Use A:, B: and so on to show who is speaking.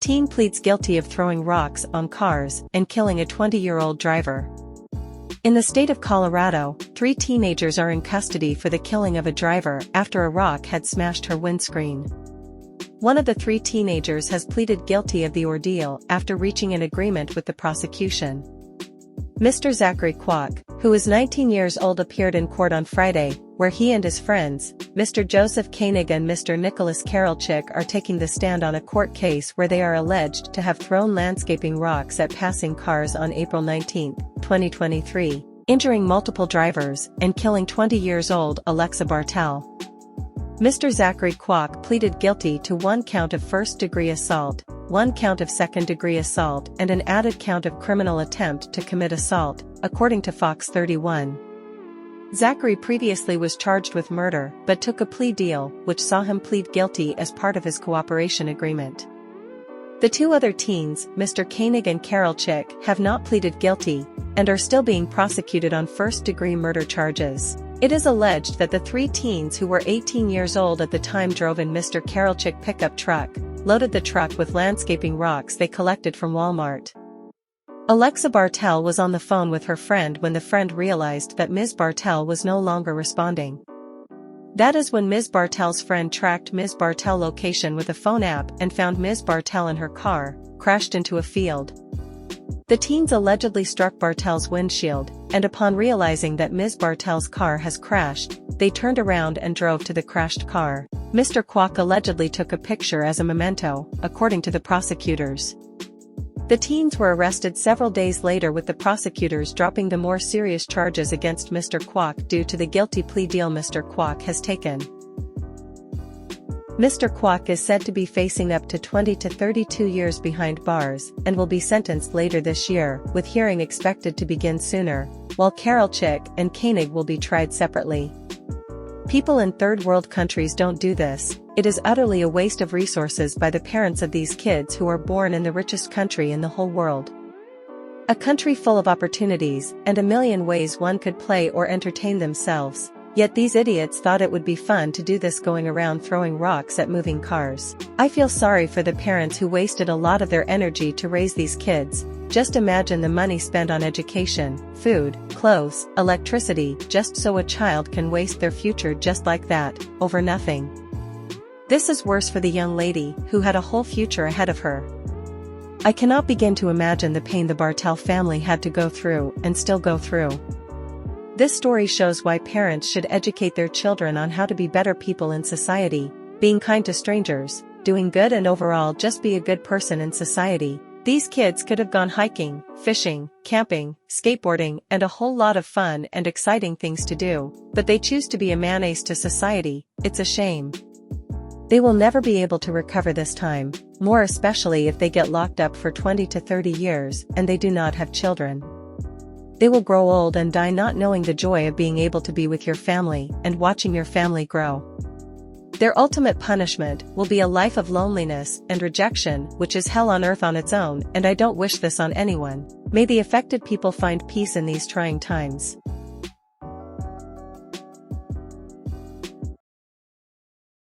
A: Teen pleads guilty of throwing rocks on cars and killing a 20-year-old driver. In the state of Colorado, 3 teenagers are in custody for the killing of a driver after a rock had smashed her windscreen. One of the 3 teenagers has pleaded guilty of the ordeal after reaching an agreement with the prosecution. Mr. Zachary Kwok, who is 19 years old, appeared in court on Friday, where he and his friends, Mr. Joseph Koenig and Mr. Nicholas Karolczyk, are taking the stand on a court case where they are alleged to have thrown landscaping rocks at passing cars on April 19, 2023, injuring multiple drivers and killing 20-year-old Alexa Bartel. Mr. Zachary Kwok pleaded guilty to 1 count of first-degree assault, 1 count of second-degree assault, and an added count of criminal attempt to commit assault, according to Fox 31. Zachary previously was charged with murder but took a plea deal which saw him plead guilty as part of his cooperation agreement. The 2 other teens, Mr. Koenig and Karolczyk, have not pleaded guilty and are still being prosecuted on first-degree murder charges. It is alleged that the 3 teens, who were 18 years old at the time, drove in Mr. Karolczyk's pickup truck, loaded the truck with landscaping rocks they collected from Walmart. Alexa Bartel was on the phone with her friend when the friend realized that Ms. Bartel was no longer responding. That is when Ms. Bartel's friend tracked Ms. Bartel's location with a phone app and found Ms. Bartel in her car, crashed into a field. The teens allegedly struck Bartel's windshield, and upon realizing that Ms. Bartel's car has crashed, they turned around and drove to the crashed car. Mr. Kwok allegedly took a picture as a memento, according to the prosecutors. The teens were arrested several days later, with the prosecutors dropping the more serious charges against Mr. Kwok due to the guilty plea deal Mr. Kwok has taken. Mr. Kwok is said to be facing up to 20 to 32 years behind bars and will be sentenced later this year, with hearing expected to begin sooner, while Karolczyk and Koenig will be tried separately. People in third-world countries don't do this. It is utterly a waste of resources by the parents of these kids who are born in the richest country in the whole world. A country full of opportunities and a million ways one could play or entertain themselves. Yet these idiots thought it would be fun to do this, going around throwing rocks at moving cars. I feel sorry for the parents who wasted a lot of their energy to raise these kids. Just imagine the money spent on education, food, clothes, electricity, just so a child can waste their future just like that, over nothing. This is worse for the young lady, who had a whole future ahead of her. I cannot begin to imagine the pain the Bartel family had to go through and still go through. This story shows why parents should educate their children on how to be better people in society, being kind to strangers, doing good, and overall just be a good person in society. These kids could have gone hiking, fishing, camping, skateboarding, and a whole lot of fun and exciting things to do, but they choose to be a menace to society. It's a shame. They will never be able to recover this time, more especially if they get locked up for 20 to 30 years and they do not have children. They will grow old and die not knowing the joy of being able to be with your family and watching your family grow. Their ultimate punishment will be a life of loneliness and rejection, which is hell on earth on its own, and I don't wish this on anyone. May the affected people find peace in these trying times.